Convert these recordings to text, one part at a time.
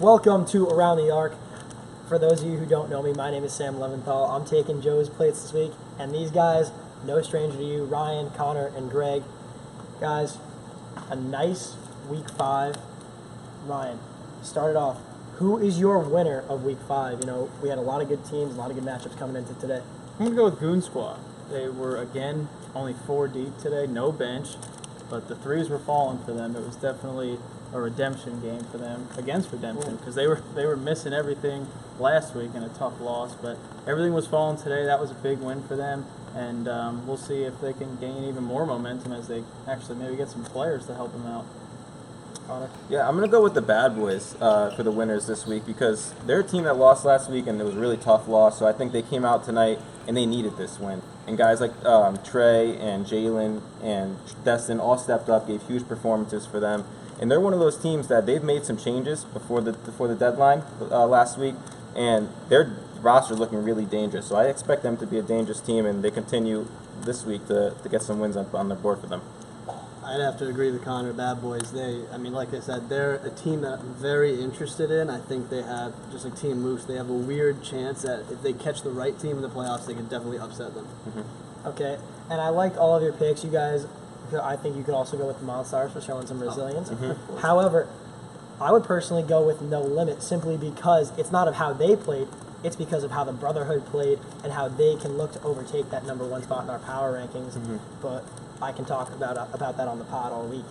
Welcome to Around the Arc. For those of you who don't know me, my name is Sam Leventhal. I'm taking Joe's plates this week, and these guys, no stranger to you, Ryan, Connor, and Greg. Guys, a nice week 5. Ryan, start it off. Who is your winner of week 5? You know, we had a lot of good teams, a lot of good matchups coming into today. I'm going to go with Goon Squad. They were, again, only 4 deep today, no bench, but the threes were falling for them. It was definitely a redemption game for them against redemption because they were missing everything last week in a tough loss, but everything was falling today. That was a big win for them, and we'll see if they can gain even more momentum as they actually maybe get some players to help them out. Connor? Yeah, I'm going to go with the Bad Boys for the winners this week because they're a team that lost last week and it was a really tough loss, so I think they came out tonight and they needed this win. And guys like Trey and Jalen and Destin all stepped up, gave huge performances for them. And they're one of those teams that they've made some changes before the deadline last week, and their roster looking really dangerous. So I expect them to be a dangerous team, and they continue this week to get some wins on the board for them. I'd have to agree with Connor. Bad Boys, like I said, they're a team that I'm very interested in. I think they have, just like Team Moose, they have a weird chance that if they catch the right team in the playoffs, they can definitely upset them. Mm-hmm. Okay, and I liked all of your picks. You guys, I think you could also go with the Monstars for showing some resilience. Mm-hmm. However, I would personally go with No Limit simply because it's not of how they played, it's because of how the Brotherhood played and how they can look to overtake that number 1 spot in our power rankings. Mm-hmm. But I can talk about that on the pod all week.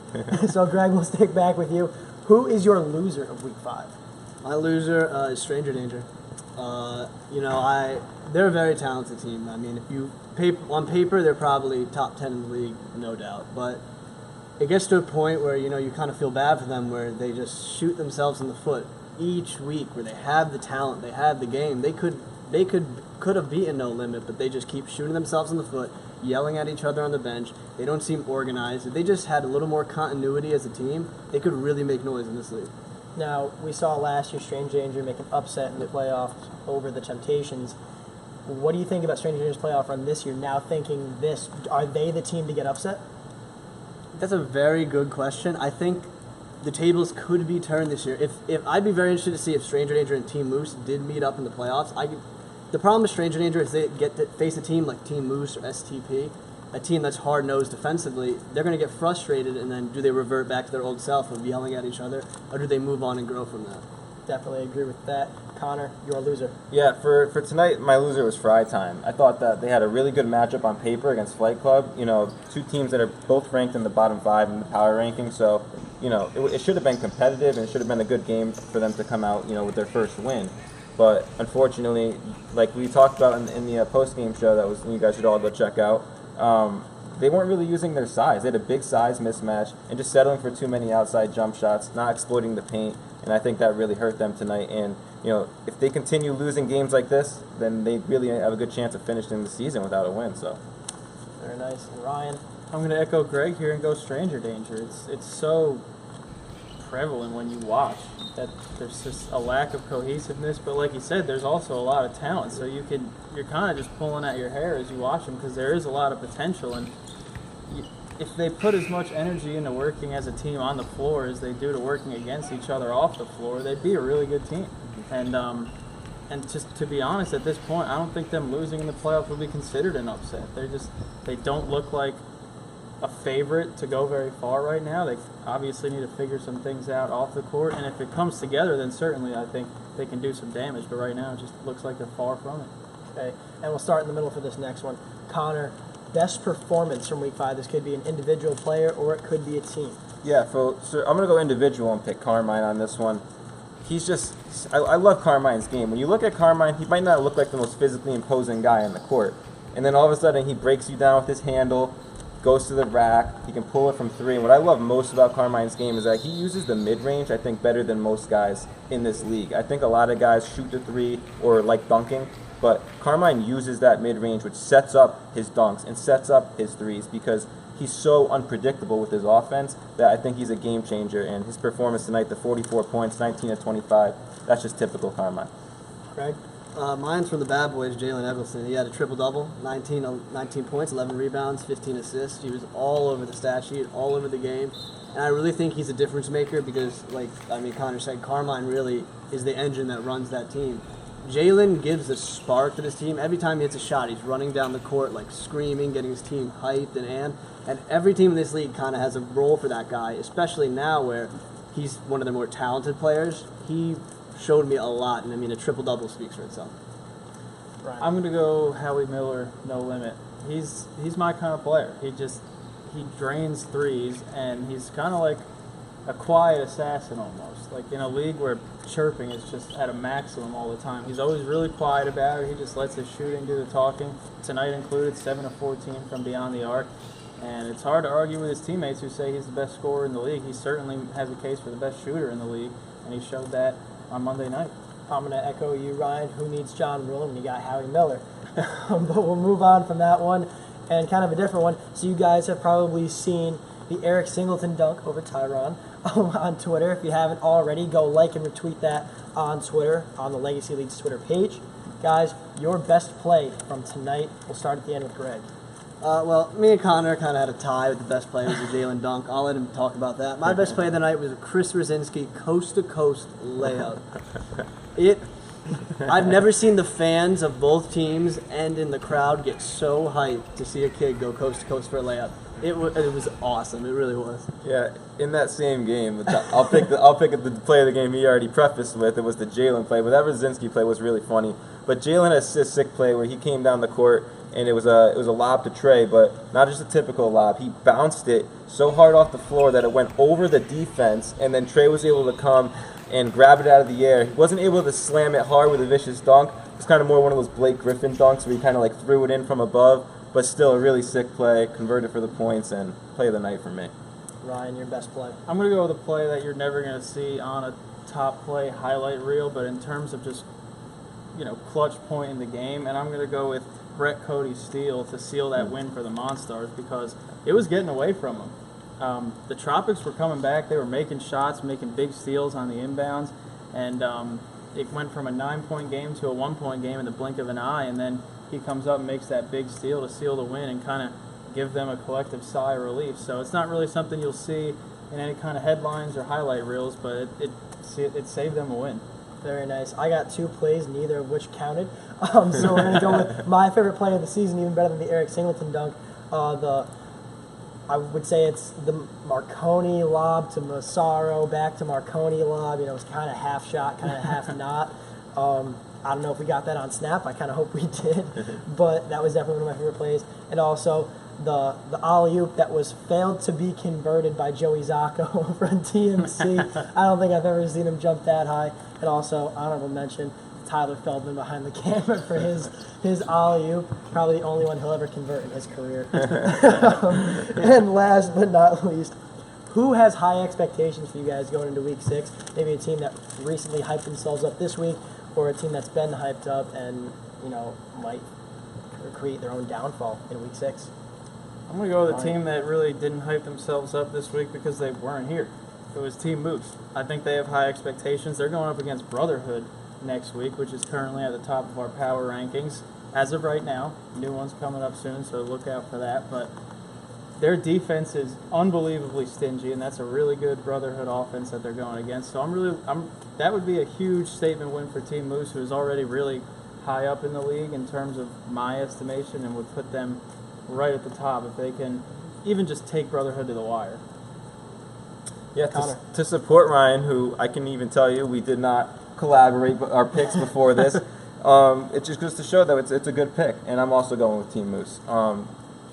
So, Greg, we'll stick back with you. Who is your loser of week 5? My loser is Stranger Danger. They're a very talented team. I mean, on paper, they're probably top 10 in the league, no doubt. But it gets to a point where, you kind of feel bad for them, where they just shoot themselves in the foot each week, where they have the talent, they have the game. They could have beaten No Limit, but they just keep shooting themselves in the foot, yelling at each other on the bench. They don't seem organized. If they just had a little more continuity as a team, they could really make noise in this league. Now, we saw last year Strange Danger make an upset in the playoffs over the Temptations. What do you think about Strange Danger's playoff run this year? Now thinking this, are they the team to get upset? That's a very good question. I think the tables could be turned this year. If I'd be very interested to see if Stranger Danger and Team Moose did meet up in the playoffs. The problem with Stranger Danger is they get to face a team like Team Moose or STP, a team that's hard-nosed defensively. They're going to get frustrated, and then do they revert back to their old self of yelling at each other, or do they move on and grow from that? Definitely agree with that. Connor, you're a loser. Yeah, for tonight, my loser was Fry Time. I thought that they had a really good matchup on paper against Flight Club. Two teams that are both ranked in the bottom 5 in the power ranking. So, it should have been competitive and it should have been a good game for them to come out, with their first win. But unfortunately, like we talked about in the post-game show that you guys should all go check out, they weren't really using their size. They had a big size mismatch and just settling for too many outside jump shots, not exploiting the paint, and I think that really hurt them tonight. And, if they continue losing games like this, then they really have a good chance of finishing the season without a win. So, Very nice. And Ryan? I'm going to echo Greg here and go Stranger Danger. It's so prevalent when you watch that there's just a lack of cohesiveness, but like you said, there's also a lot of talent, so you're kind of just pulling at your hair as you watch them because there is a lot of potential, and if they put as much energy into working as a team on the floor as they do to working against each other off the floor, they'd be a really good team. And just to be honest, at this point, I don't think them losing in the playoffs will be considered an upset. They don't look like a favorite to go very far right now. They obviously need to figure some things out off the court, and if it comes together, then certainly I think they can do some damage, but right now it just looks like they're far from it. Okay, and we'll start in the middle for this next one. Connor, best performance from week 5. This could be an individual player or it could be a team. yeah, so I'm going to go individual and pick Carmine on this one. I love Carmine's game. When you look at Carmine, he might not look like the most physically imposing guy on the court, and then all of a sudden he breaks you down with his handle, goes to the rack, he can pull it from 3. And what I love most about Carmine's game is that he uses the mid-range, I think, better than most guys in this league. I think a lot of guys shoot the 3 or like dunking, but Carmine uses that mid-range, which sets up his dunks and sets up his 3s because he's so unpredictable with his offense that I think he's a game changer. And his performance tonight, the 44 points, 19 of 25, that's just typical Carmine. Greg? Mine's from the Bad Boys, Jalen Eggleston. He had a triple-double, 19 points, 11 rebounds, 15 assists. He was all over the stat sheet, all over the game. And I really think he's a difference maker because, Connor said, Carmine really is the engine that runs that team. Jalen gives a spark to this team. Every time he hits a shot, he's running down the court, screaming, getting his team hyped and every team in this league kind of has a role for that guy, especially now where he's one of the more talented players. He showed me a lot, and a triple-double speaks for itself. Right. I'm gonna go Howie Miller, no limit. He's my kind of player. He drains threes, and he's kind of like a quiet assassin almost. Like in a league where chirping is just at a maximum all the time. He's always really quiet about it. He just lets his shooting do the talking. Tonight included, 7 of 14 from beyond the arc. And it's hard to argue with his teammates who say he's the best scorer in the league. He certainly has a case for the best shooter in the league, and he showed that on Monday night. I'm going to echo you, Ryan. Who needs John Woolen when you got Howie Miller? But we'll move on from that one and kind of a different one. So you guys have probably seen the Eric Singleton dunk over Tyron on Twitter. If you haven't already, go like and retweet that on Twitter, on the Legacy League's Twitter page. Guys, your best play from tonight. We'll start at the end with Greg. Me and Connor kind of had a tie with the best play was the Jalen dunk. I'll let him talk about that. My best play of the night was a Chris Rosinski coast-to-coast layup. I've never seen the fans of both teams and in the crowd get so hyped to see a kid go coast-to-coast for a layup. It was awesome. It really was. Yeah, in that same game, I'll pick the play of the game he already prefaced with. It was the Jalen play, but that Rosinski play was really funny. But Jalen has a sick play where he came down the court and it was a lob to Trey, but not just a typical lob. He bounced it so hard off the floor that it went over the defense, and then Trey was able to come and grab it out of the air. He wasn't able to slam it hard with a vicious dunk. It's kind of more one of those Blake Griffin dunks where he kind of threw it in from above, but still a really sick play, converted for the points, and play of the night for me. Ryan, your best play. I'm going to go with a play that you're never going to see on a top play highlight reel, but in terms of just, clutch point in the game, and I'm going to go with Brett Cody's steal to seal that win for the Monstars because it was getting away from them. The Tropics were coming back. They were making shots, making big steals on the inbounds, and it went from a 9-point game to a 1-point game in the blink of an eye, and then he comes up and makes that big steal to seal the win and kind of give them a collective sigh of relief. So it's not really something you'll see in any kind of headlines or highlight reels, but it saved them a win. Very nice. I got 2 plays, neither of which counted. So we're going to go with my favorite play of the season, even better than the Eric Singleton dunk. I would say it's the Marconi lob to Massaro, back to Marconi lob. It was kind of half shot, kind of half not. I don't know if we got that on Snap. I kind of hope we did. But that was definitely one of my favorite plays. And also the alley-oop that was failed to be converted by Joey Zacco over on TMC. I don't think I've ever seen him jump that high. And also, honorable mention, Tyler Feldman behind the camera for his alley-oop. Probably the only one he'll ever convert in his career. And last but not least, who has high expectations for you guys going into Week 6? Maybe a team that recently hyped themselves up this week, or a team that's been hyped up and, might create their own downfall in Week 6. I'm going to go with a team that really didn't hype themselves up this week because they weren't here. It was Team Moose. I think they have high expectations. They're going up against Brotherhood next week, which is currently at the top of our power rankings as of right now. New one's coming up soon, so look out for that. But their defense is unbelievably stingy, and that's a really good Brotherhood offense that they're going against. So that would be a huge statement win for Team Moose, who is already really high up in the league in terms of my estimation, and would put them right at the top if they can even just take Brotherhood to the wire. Yeah, to support Ryan, who I can even tell you we did not collaborate our picks before this. It just goes to show that it's a good pick, and I'm also going with Team Moose.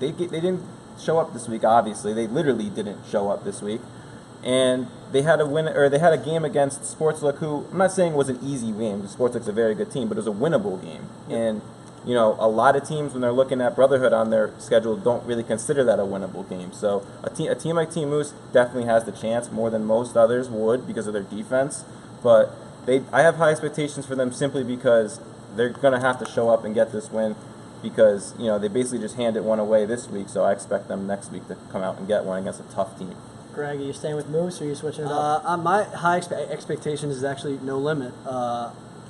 They didn't show up this week. Obviously, they literally didn't show up this week, and they had a game against Sportslook, who I'm not saying was an easy game. Sportslook's a very good team, but it was a winnable game. Yep. And a lot of teams when they're looking at Brotherhood on their schedule don't really consider that a winnable game. So a team like Team Moose definitely has the chance more than most others would because of their defense, but I have high expectations for them simply because they're going to have to show up and get this win because, they basically just handed one away this week, so I expect them next week to come out and get one against a tough team. Greg, are you staying with Moose or are you switching it up? My high expectations is actually no limit.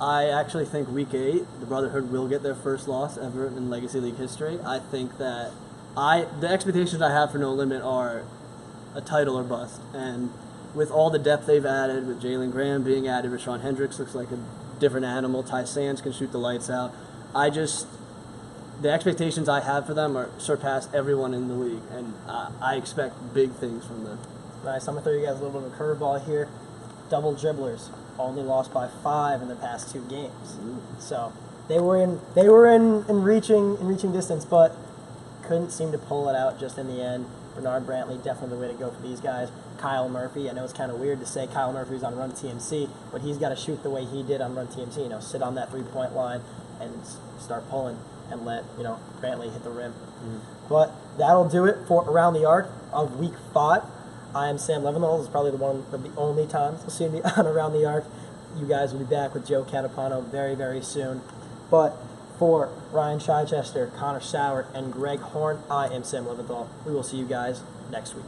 I actually think Week 8, the Brotherhood will get their first loss ever in Legacy League history. I think that the expectations I have for No Limit are a title or bust. And with all the depth they've added, with Jalen Graham being added, Rashawn Hendricks looks like a different animal. Ty Sands can shoot the lights out. The expectations I have for them are surpass everyone in the league, and I expect big things from them. Nice. I'm gonna throw you guys a little bit of a curveball here. Double dribblers only lost by 5 in the past 2 games. So they were in reaching distance, but couldn't seem to pull it out just in the end. Bernard Brantley, definitely the way to go for these guys. Kyle Murphy, I know it's kind of weird to say Kyle Murphy's on Run TMC, but he's got to shoot the way he did on Run TMC. You know, sit on that 3-point line and start pulling and let Brantley hit the rim. But that'll do it for Around the Arc of Week 5. I am Sam Leventhal. This is probably one of the only times you'll see me on Around the Arc. You guys will be back with Joe Catapano very, very soon. But for Ryan Chichester, Connor Sauer, and Greg Horn, I am Sam Leventhal. We will see you guys next week.